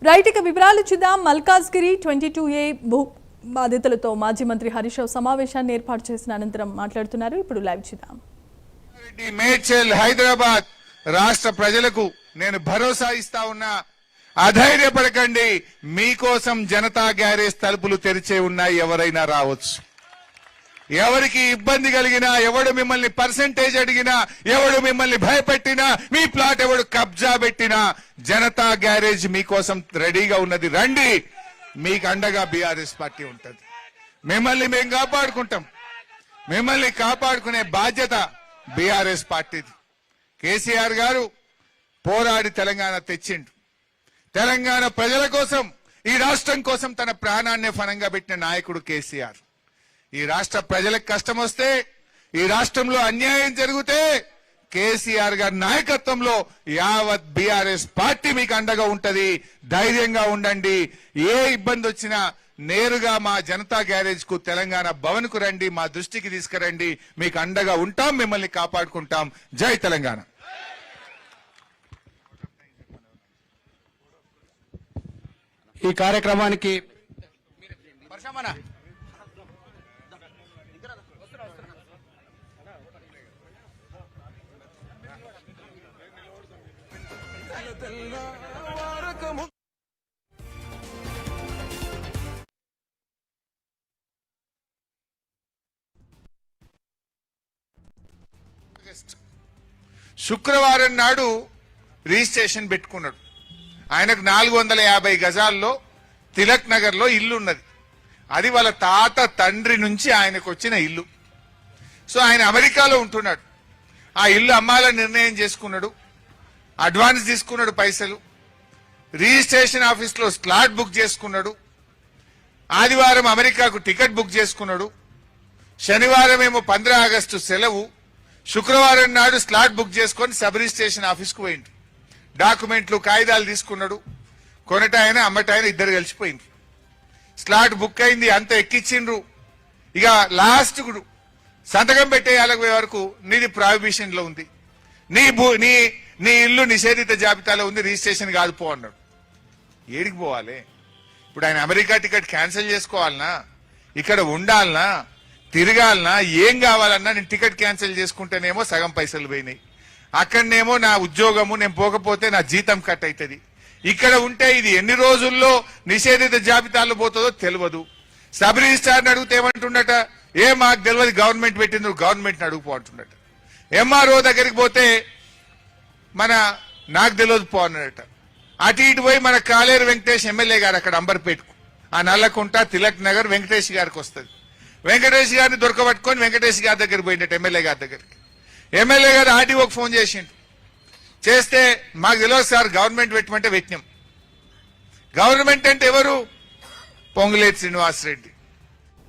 Right, ఇక వివరాలు చూద్దాం. మల్కాజ్గిరి 22A భూ బాధితులతో మాజీ మంత్రి హరీష్ రావు సమావేశాన్ని ఏర్పాటు చేసిన అనంతరం మాట్లాడుతున్నారు. ఇప్పుడు లైవ్ చూద్దాం. మేడ్చల్ హైదరాబాద్ రాష్ట్ర ప్రజలకు నేను భరోసా ఇస్తా ఉన్నా, అధైర్యపడకండి. మీకోసం జనతా గ్యారేజ్ తలుపులు తెరిచే ఉన్నాయి. ఎవరైనా రావచ్చు. ఎవరికి ఇబ్బంది కలిగినా, ఎవడు మిమ్మల్ని పర్సెంటేజ్ అడిగినా, ఎవడు మిమ్మల్ని భయపెట్టినా, మీ ప్లాట్ ఎవడు కబ్జా పెట్టినా, జనతా గ్యారేజ్ మీకోసం రెడీగా ఉన్నది. రండి, మీకు అండగా బీఆర్ఎస్ పార్టీ ఉంటది. మిమ్మల్ని మేము కాపాడుకుంటాం. మిమ్మల్ని కాపాడుకునే బాధ్యత బీఆర్ఎస్ పార్టీది. కేసీఆర్ గారు పోరాడి తెలంగాణ తెచ్చిండు. తెలంగాణ ప్రజల కోసం, ఈ రాష్ట్రం కోసం తన ప్రాణాన్ని ఫలంగా పెట్టిన నాయకుడు కేసీఆర్. ఈ రాష్ట్ర ప్రజలకు కష్టం వస్తే, ఈ రాష్ట్రంలో అన్యాయం జరిగితే కేసీఆర్ గారి నాయకత్వంలో యావత్ బీఆర్ఎస్ పార్టీ మీకు అండగా ఉంటది. ధైర్యంగా ఉండండి. ఏ ఇబ్బంది వచ్చినా నేరుగా మా జనతా గ్యారేజ్ కు, తెలంగాణ భవన్ కు రండి. మా దృష్టికి తీసుకురండి. మీకు అండగా ఉంటాం, మిమ్మల్ని కాపాడుకుంటాం. జై తెలంగాణ. ఈ కార్యక్రమానికి శుక్రవారం నాడు రిజిస్ట్రేషన్ పెట్టుకున్నాడు. ఆయనకు 450 గజాల్లో తిలక్ నగర్ లో ఇల్లు ఉన్నది. అది వాళ్ళ తాత తండ్రి నుంచి ఆయనకు వచ్చిన ఇల్లు. సో ఆయన అమెరికాలో ఉంటున్నాడు. ఆ ఇల్లు అమ్మాలని నిర్ణయం చేసుకున్నాడు. అడ్వాన్స్ తీసుకున్నాడు పైసలు. రిజిస్ట్రేషన్ ఆఫీస్ లో స్లాట్ బుక్ చేసుకున్నాడు. ఆదివారం అమెరికాకు టికెట్ బుక్ చేసుకున్నాడు. శనివారం ఏమో 15 ఆగస్టు సెలవు. శుక్రవారం నాడు స్లాట్ బుక్ చేసుకొని సబ్ రిజిస్ట్రేషన్ ఆఫీస్ కు పోయిండు. డాక్యుమెంట్లు, కాగితాలు తీసుకున్నాడు. కొనటాయన అమ్మటాయన ఇద్దరు కలిసిపోయింది. స్లాట్ బుక్ అయింది, అంత ఎక్కిచ్చిండ్రు. ఇక లాస్ట్ సంతకం పెట్టేయాలకు పోయే వరకు నీది ప్రాహిబిషన్ లో ఉంది, నీ ఇల్లు నిషేధిత జాబితాలో ఉంది, రిజిస్ట్రేషన్ కాదు పో అన్నాడు. ఏడికి పోవాలి? ఇప్పుడు ఆయన అమెరికా టికెట్ క్యాన్సిల్ చేసుకోవాలనా, ఇక్కడ ఉండాలనా, తిరగాలనా, ఏం కావాలన్నా నేను టికెట్ క్యాన్సిల్ చేసుకుంటేనేమో సగం పైసలు పోయినాయి. అక్కడనేమో నా ఉద్యోగము, నేను పోకపోతే నా జీతం కట్ అవుతుంది. ఇక్కడ ఉంటే ఇది ఎన్ని రోజుల్లో నిషేధిత జాబితాలో పోతుందో తెలియదు. సబ్ రిజిస్ట్రార్ని అడిగితే ఏమంటుండట, మాకు తెలియదు, గవర్నమెంట్ పెట్టింది, గవర్నమెంట్ అడుగుపో అంటున్నట. ఎంఆర్ఓ దగ్గరికి పోతే నాకు తెలియదు పో అన్నట. అటు ఇటు పోయి మన కాలేరు వెంకటేష్ ఎమ్మెల్యే గారు అక్కడ అంబర్పేటకు, ఆ నల్లకుంట తిలక్ నగర్ వెంకటేష్ గారికి వస్తుంది. వెంకటేష్ గారిని దొరకబట్టుకొని వెంకటేష్ గారి దగ్గరికి పోయిండట, ఎమ్మెల్యే గారి దగ్గరికి. ఎమ్మెల్యే గారు ఆర్డీఓకి ఫోన్ చేసిండు. చేస్తే మాకు తెలియదు సార్, గవర్నమెంట్ పెట్టమంటే పెట్టినాం. గవర్నమెంట్ అంటే ఎవరు? పొంగులేటి శ్రీనివాసరెడ్డి.